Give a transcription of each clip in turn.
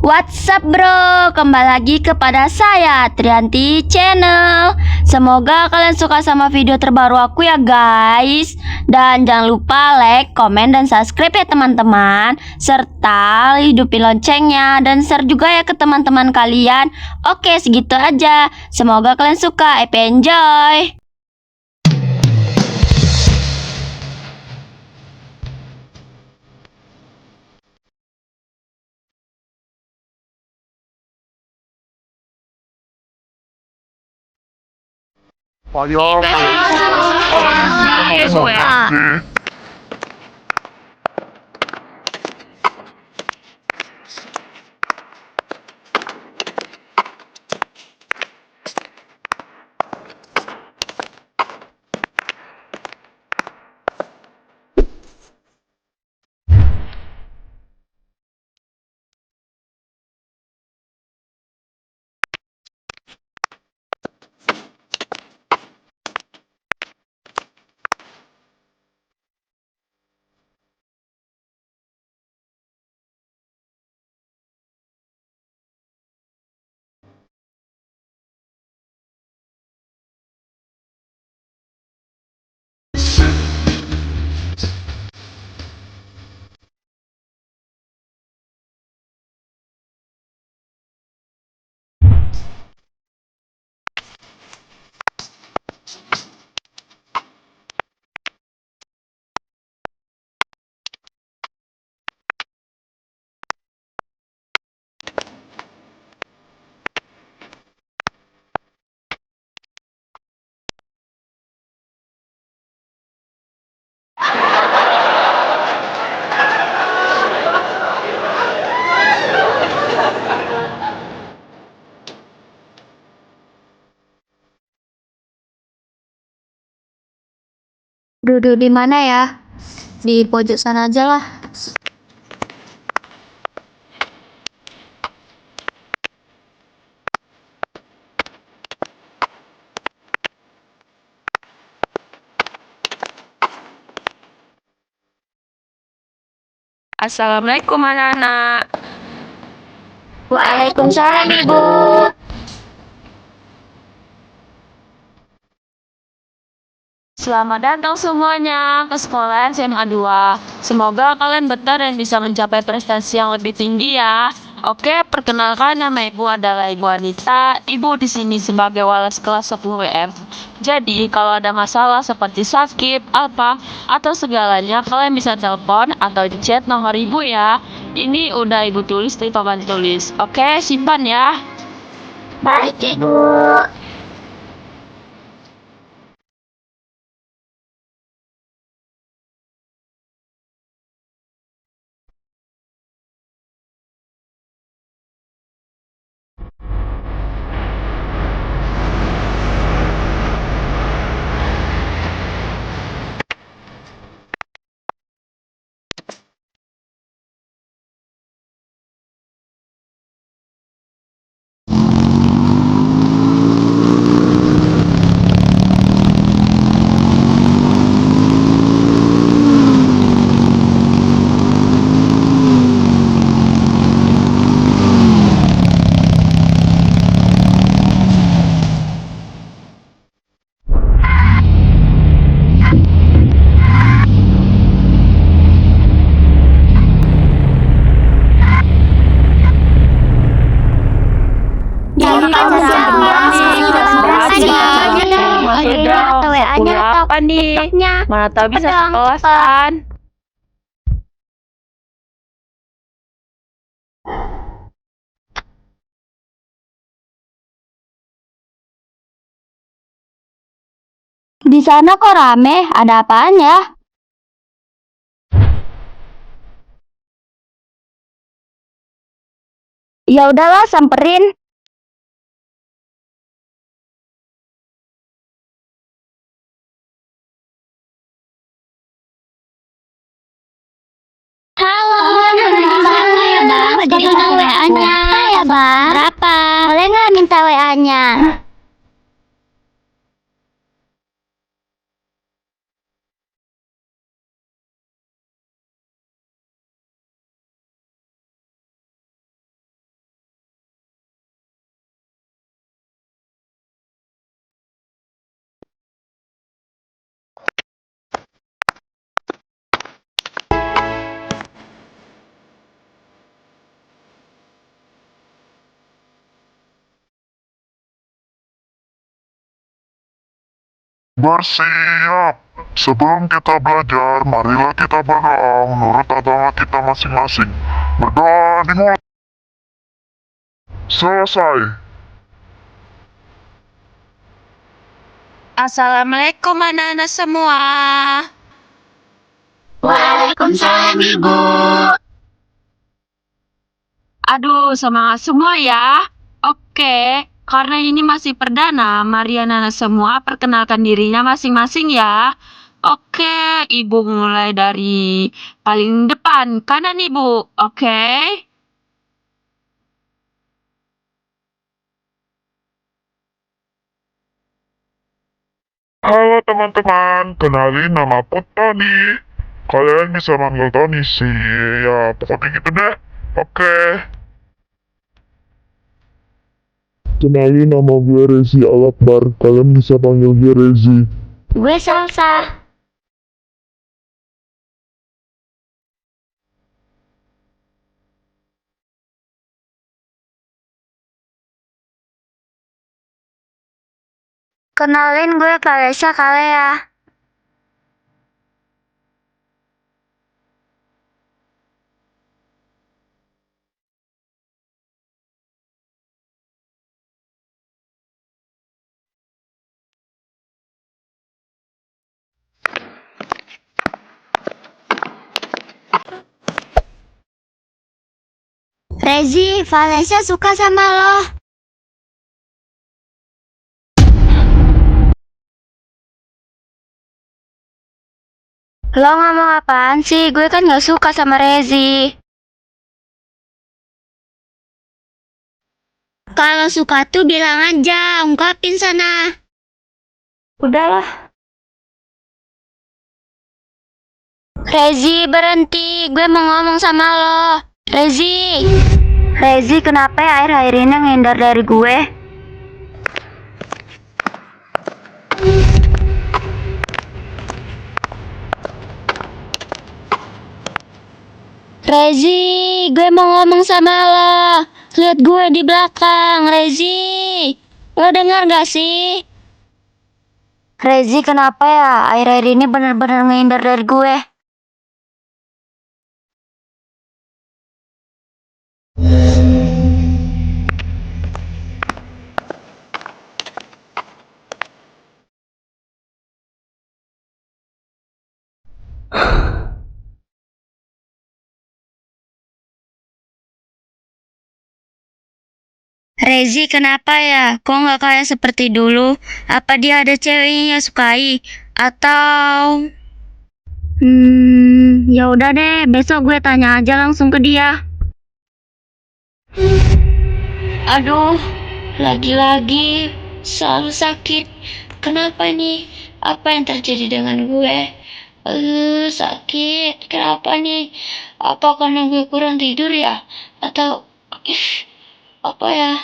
What's up bro, kembali lagi kepada saya Trianti Channel. Semoga kalian suka sama video terbaru aku ya guys. Dan jangan lupa like, komen, dan subscribe ya teman-teman. Serta hidupin loncengnya dan share juga ya ke teman-teman kalian. Oke, segitu aja. Semoga kalian suka, happy enjoy. Duduk di mana ya? Di pojok sana aja lah. Assalamualaikum anak-anak. Waalaikumsalam ibu. Selamat datang semuanya ke sekolah SMA 2. Semoga kalian betah dan bisa mencapai prestasi yang lebih tinggi ya. Oke, perkenalkan nama ibu adalah Ibu Anita. Ibu di sini sebagai walas kelas 10 WM. Jadi, kalau ada masalah seperti sakit, apa, atau segalanya, kalian bisa telepon atau di chat nomor ibu ya. Ini udah ibu tulis di papan tulis. Oke, simpan ya. Baik ibu. Apa nih? Mana tahu bisa sekolasan. Di sana kok rame? Ada apaan ya? Ya udahlah, samperin. Halo, berapa ya bang? Jadi WA-nya ya bang? Berapa? Boleh nggak minta WA-nya? Bersiap! Sebelum kita belajar, marilah kita berdoa menurut agama kita masing-masing. Berdoa dimulai. Selesai. Assalamualaikum anak-anak semua. Waalaikumsalam Ibu. Aduh, semangat semua ya. Oke, karena ini masih perdana, mari anak-anak semua perkenalkan dirinya masing-masing ya. Oke, Ibu mulai dari paling depan, kanan Ibu. Oke. Halo teman-teman, kenalin nama aku Tony. Kalian bisa manggil Tony sih, ya pokoknya gitu deh. Oke. Kenalin nama gue Rezi Al-Akbar. Kalian bisa panggil gue Rezi. Gue Salsa. Kenalin gue Kalesa Kalea. Rezi, Valencia suka sama lo. Lo ngomong apaan sih? Gue kan gak suka sama Rezi. Kalau suka tuh bilang aja, ungkapin sana. Udahlah. Rezi, berhenti. Gue mau ngomong sama lo. Rezi. Rezi, kenapa ya akhir-akhir ini ngindar dari gue? Rezi, gue mau ngomong sama lo. Lihat gue di belakang, Rezi. Lo dengar gak sih? Rezi, kenapa ya akhir-akhir ini bener-bener ngehindar dari gue? Rezi, kenapa ya? Kok nggak kayak seperti dulu? Apa dia ada ceweknya yang sukai? Atau... ya udah deh, besok gue tanya aja langsung ke dia. Aduh, lagi-lagi selalu sakit. Kenapa nih? Apa yang terjadi dengan gue? Sakit. Kenapa nih? Apa karena gue kurang tidur ya? Atau apa ya?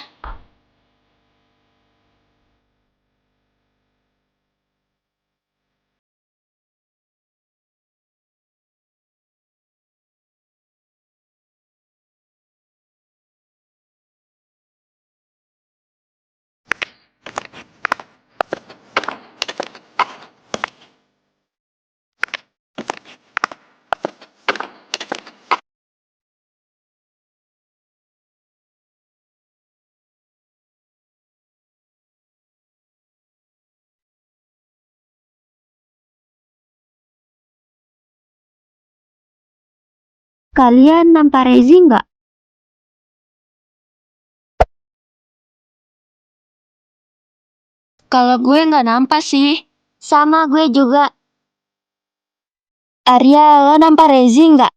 Kalian nampak Rezi nggak? Kalau gue nggak nampak sih. Sama gue juga. Arya, lo nampak Rezi nggak?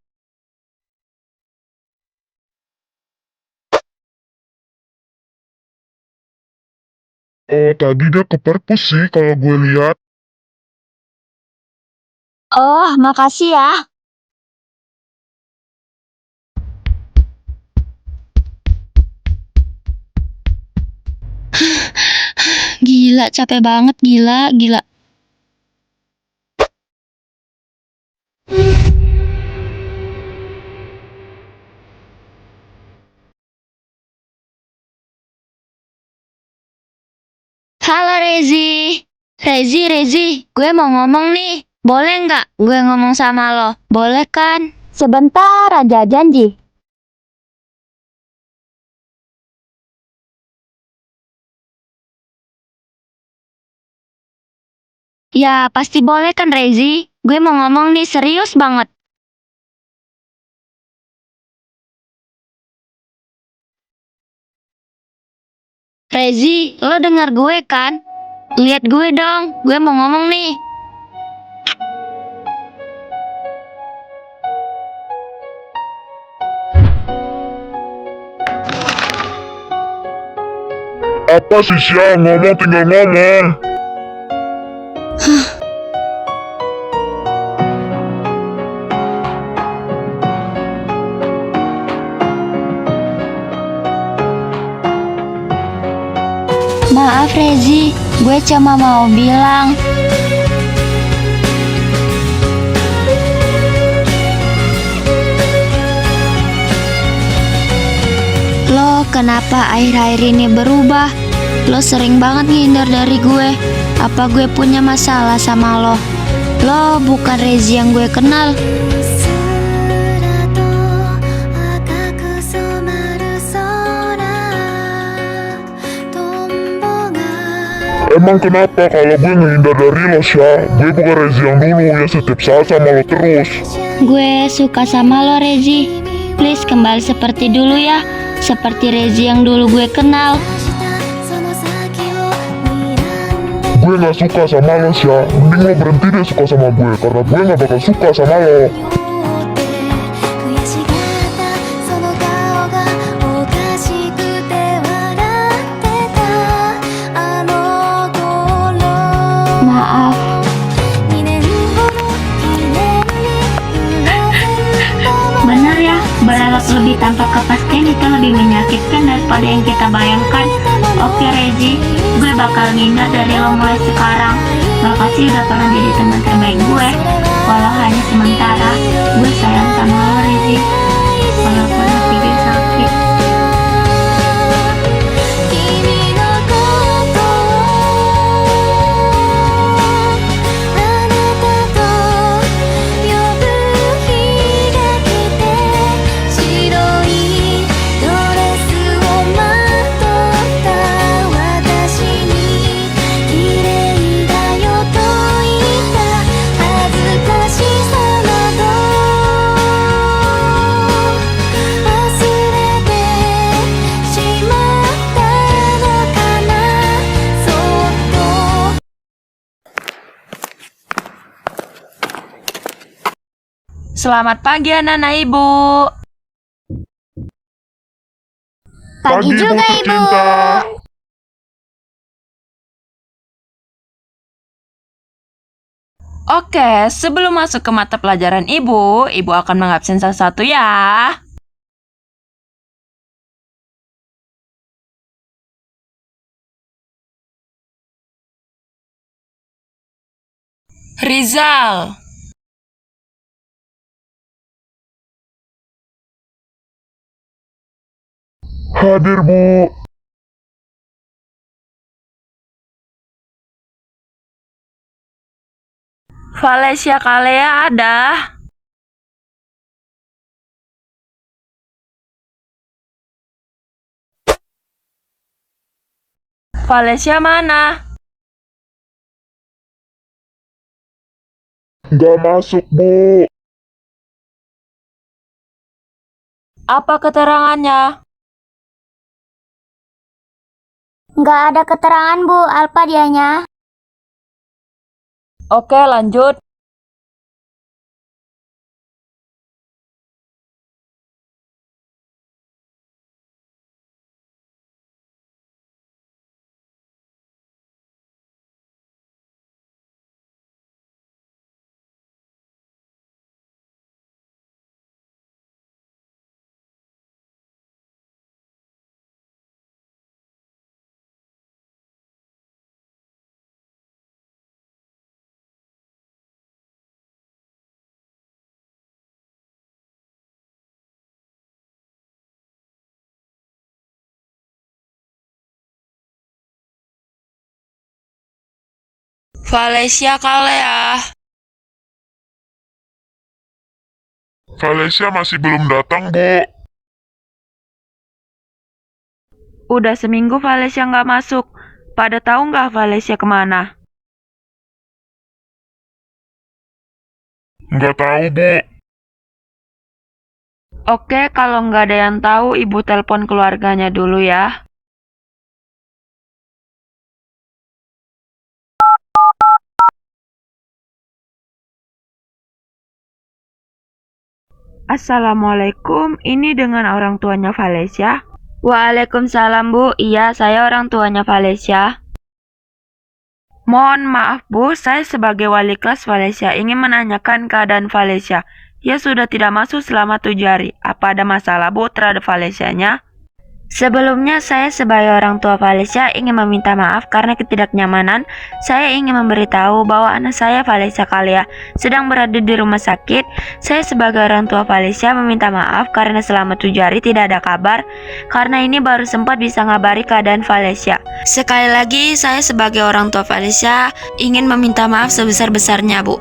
Oh, tadi dia ke perpus sih kalau gue lihat. Oh, makasih ya. Gila, capek banget, gila, gila. Halo Rezi. Rezi, gue mau ngomong nih. Boleh nggak gue ngomong sama lo? Boleh kan? Sebentar aja, janji. Ya, pasti boleh kan, Rezi? Gue mau ngomong nih, serius banget. Rezi, lo dengar gue kan? Lihat gue dong, gue mau ngomong nih. Apa sih Syah? Ngomong tinggal ngomong. Maaf Rezi, gue cuma mau bilang. Lo kenapa akhir-akhir ini berubah? Lo sering banget ngindar dari gue. Apa gue punya masalah sama lo? Lo bukan Rezi yang gue kenal. Emang kenapa kalau gue ngehindar dari lo Syah? Gue bukan Rezi yang dulu yang setiap saat sama lo terus. Gue suka sama lo Rezi. Please kembali seperti dulu ya. Seperti Rezi yang dulu gue kenal. Gue gak suka sama lo Syah. Mending lo berhenti deh suka sama gue, karena gue gak bakal suka sama lo. Maaf. Benar ya, berharap lebih tanpa kepastian itu lebih menyakitkan daripada yang kita bayangkan. Oke Rezi, gue bakal ngindar dari lo mulai sekarang. Makasih udah pernah jadi teman terbaik gue. Walau hanya sementara, gue sayang sama lo Rezi. Walaupun hati gue sakit. Selamat pagi anak-anak ibu. Pagi juga Ibu. tercinta. Oke, sebelum masuk ke mata pelajaran ibu akan mengabsen salah satu ya. Rizal. Hadir Bu. Valencia Kalea ada. Valencia mana? Gak masuk Bu. Apa keterangannya? Nggak ada keterangan Bu, Alpa dianya. Oke, lanjut. Valencia Kalea. Valencia masih belum datang, Bu. Udah seminggu Valencia nggak masuk. Pada tahu nggak Valencia kemana? Nggak tahu, Bu. Oke, kalau nggak ada yang tahu, ibu telepon keluarganya dulu ya. Assalamualaikum, ini dengan orang tuanya Valencia. Waalaikumsalam Bu, iya saya orang tuanya Valencia. Mohon maaf Bu, saya sebagai wali kelas Valencia ingin menanyakan keadaan Valencia. Ia sudah tidak masuk selama 7 hari. Apa ada masalah Bu terhadap Valencia-nya? Sebelumnya saya sebagai orang tua Valencia ingin meminta maaf karena ketidaknyamanan. Saya ingin memberitahu bahwa anak saya Valencia Kalea sedang berada di rumah sakit. Saya sebagai orang tua Valencia meminta maaf karena selama 7 hari tidak ada kabar. Karena ini baru sempat bisa ngabari keadaan Valencia. Sekali lagi saya sebagai orang tua Valencia ingin meminta maaf sebesar-besarnya Bu.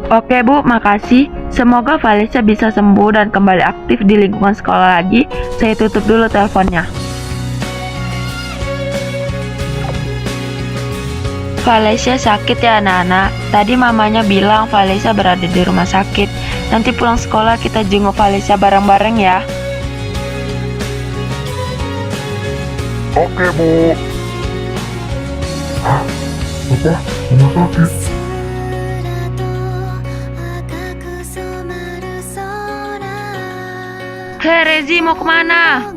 Oke Bu, makasih. Semoga Valencia bisa sembuh dan kembali aktif di lingkungan sekolah lagi. Saya tutup dulu teleponnya. Valencia sakit ya anak-anak. Tadi mamanya bilang Valencia berada di rumah sakit. Nanti pulang sekolah kita jenguk Valencia bareng-bareng ya. Oke, Bu. Hah? Apa? Rumah sakit? Hei Rezi, mau kemana?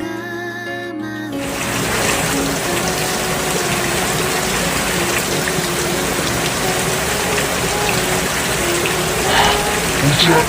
Hujan.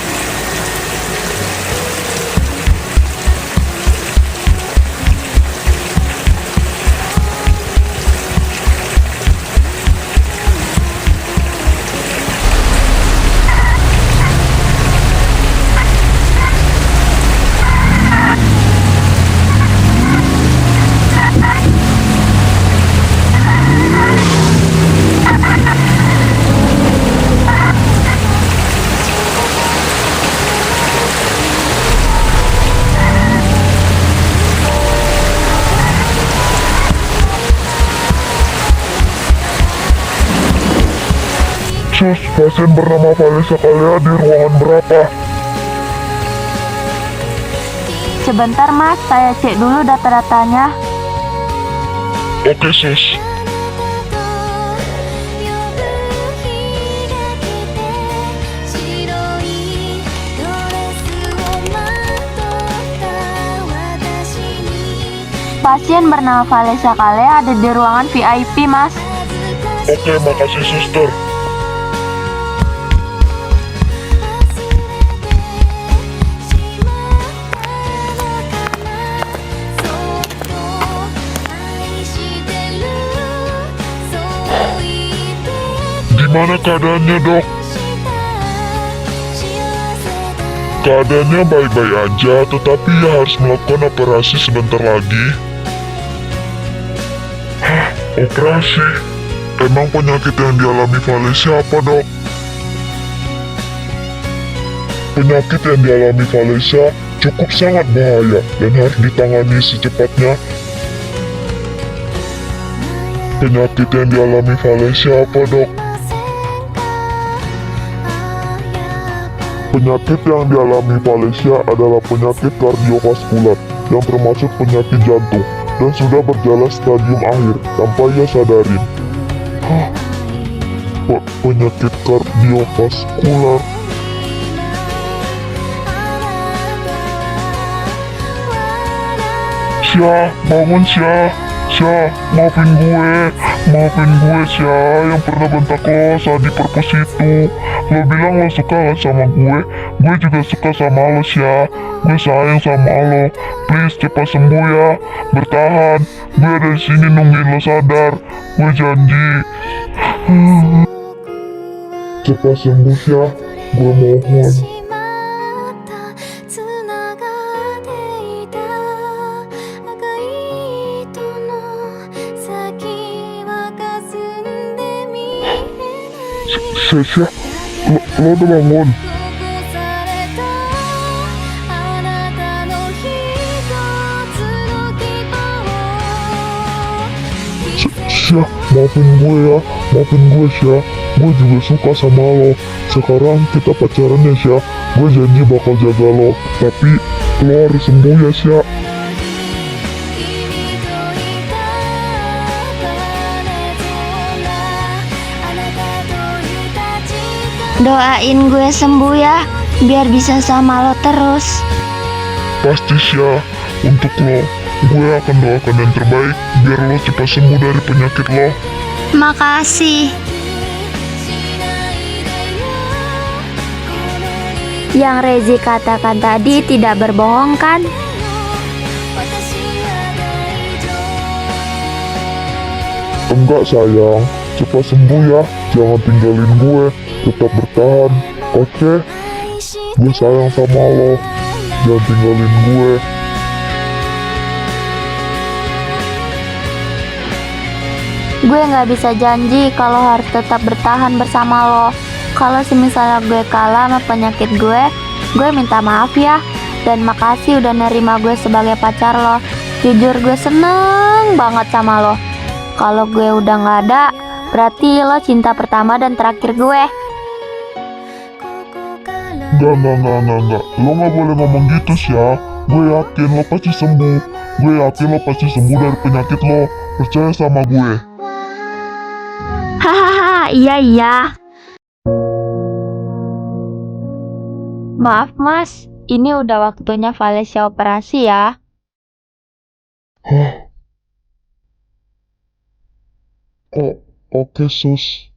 Sus, pasien bernama Valencia Kalea di ruangan berapa? Sebentar Mas, saya cek dulu data-datanya. Oke, Sus. Pasien bernama Valencia Kalea ada di ruangan VIP Mas. Oke, makasih, Suster. Gimana keadaannya, Dok? Keadaannya baik-baik aja, tetapi ya harus melakukan operasi sebentar lagi. Hah, operasi? Emang penyakit yang dialami Valencia apa, Dok? Penyakit yang dialami Valencia cukup sangat bahaya dan harus ditangani secepatnya. Penyakit yang dialami Valencia apa, Dok? Penyakit yang dialami Valencia adalah penyakit kardiovaskular yang termasuk penyakit jantung dan sudah berjalan stadium akhir tanpa ia sadarin. Hah? Penyakit kardiovaskular? Syah, bangun Syah. Syah, maafin gue Syah yang pernah bentak lo saat di perpus itu. Lo bilang lo suka kan sama gue juga suka sama lo Syah. Gue sayang sama lo, please cepat sembuh ya, bertahan. Gue ada di sini nungguin lo sadar, gue janji. Cepat sembuh Syah, gue mohon. つながっていた赤い糸の先は霞 Sya, lo udah bangun? 残されたあなたの一つの希望 Sya, maafin gue ya, maafin gue Sya. Gue juga suka sama lo. Sekarang kita pacaran ya Sya. Gue janji bakal jaga lo. Tapi lo harus sembuh ya Sya. 君といた茜空あなたといた時間 Doain gue sembuh ya, biar bisa sama lo terus. Pasti Sya, untuk lo. Gue akan doakan yang terbaik biar lo cepat sembuh dari penyakit lo. Makasih. Yang Rezi katakan tadi tidak berbohong kan? 私は大丈夫 Enggak sayang, cepat sembuh ya. Jangan tinggalin gue, tetap bertahan. Oke? Gue sayang sama lo. Jangan tinggalin gue. Gue nggak bisa janji kalau harus tetap bertahan bersama lo. Kalau semisalnya gue kalah sama penyakit gue minta maaf ya. Dan makasih udah nerima gue sebagai pacar lo. Jujur gue seneng banget sama lo. Kalau gue udah nggak ada, berarti lo cinta pertama dan terakhir gue. ここから Enggak. Lo nggak boleh ngomong gitu Sya. Gue yakin lo pasti sembuh. Gue yakin lo pasti sembuh dari penyakit lo. Percaya sama gue. Hahaha, iya. Maaf mas, ini udah waktunya Valencia operasi ya. Hah? Oh, oke sus.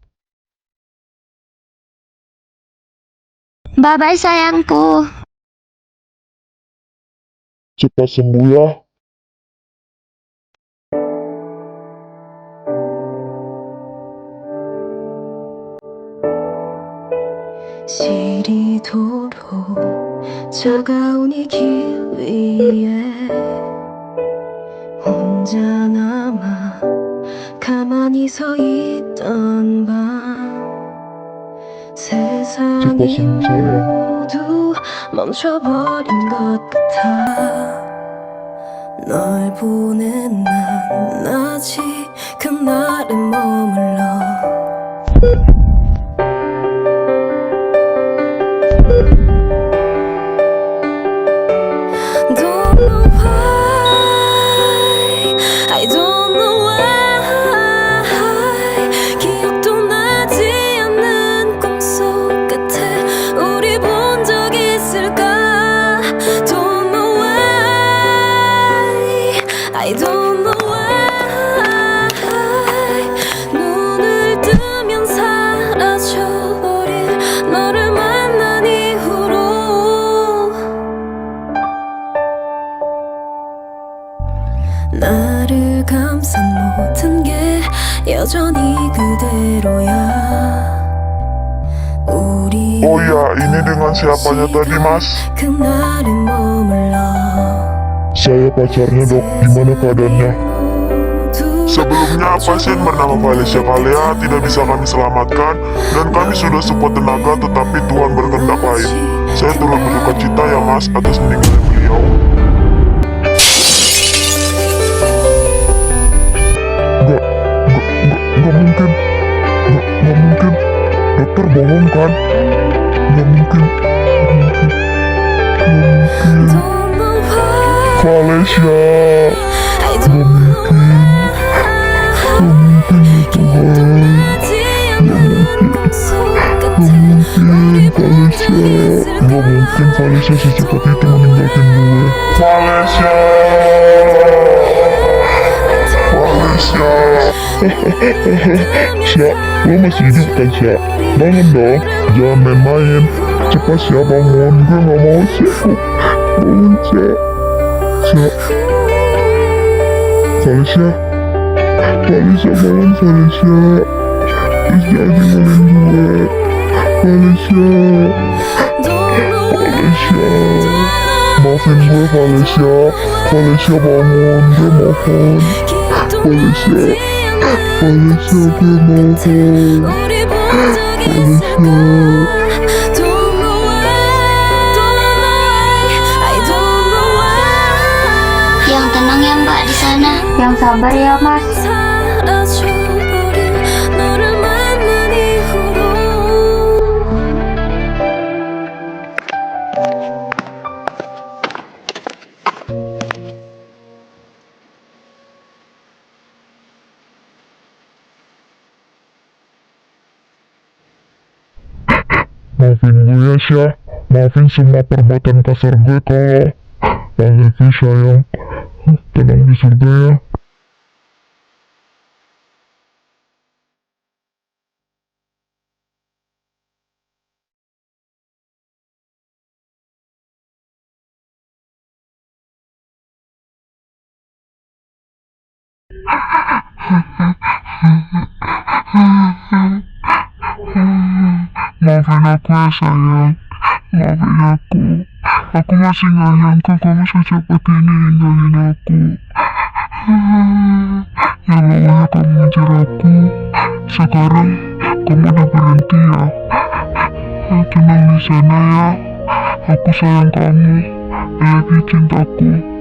Bye-bye sayangku. Cepat sembuh ya. 시리도록 차가운 이 길 위에 혼자 남아 가만히 서 있던 밤 세상이 모두 멈춰버린 것 같아 널 보낸 난 아직 그날에 머물러 Don't know why I don't know why 기억도 나지 않는 꿈속 같아 우리 본 적 있을까 Don't know why I don't know why 눈을 뜨면 사라져버린 너를 만난 이후로 나를 감싼 모든 게 여전히 그대로야 우리 Oh ya, ini dengan siapanya tadi mas? 그날에 머물러 Saya pacarnya dok, gimana keadaannya? 모두 Sebelumnya pasien bernama Valencia Kalea tidak bisa kami selamatkan dan kami sudah support tenaga tetapi Tuhan berkehendak lain. Saya turut berduka cita ya mas atas meninggalnya beliau. Nggak mungkin. Dokter bohong kan? Nggak mungkin. Don't know why Valencia. I don't know why Tuhan. 나지 않는 꿈속 같아 우리 본 적 있을까 Nggak mungkin Valencia secepat itu meninggalkan gue. Valencia. Sya, lo masih hidup kan Sya? Bangun dong, jangan main-main. Cepat Sya bangun, gue gak mau Sya. Bangun Sya. Valencia bangun Valencia. Please jangan tinggalin gue. Valencia. Maafin gue Valencia. Valencia bangun, gue mohon. Valencia gue mohon. Don't know why, I don't know why. Yang tenang ya Mbak di sana. Yang sabar ya Mas. 사라져버린 너를 만난 이후로 Maafin gue ya Syah, maafin semua perbuatan kasar gue kalau lagi sayang. Tenang di surga ya. Maafin aku ya sayang, maafin aku. Aku masih gak nyangka kamu secepat ini ninggalin aku. Yang awalnya kamu ngejar aku, sekarang kamu udah berhenti ya. Tenang di sana ya, aku sayang kamu, lagi cintaku.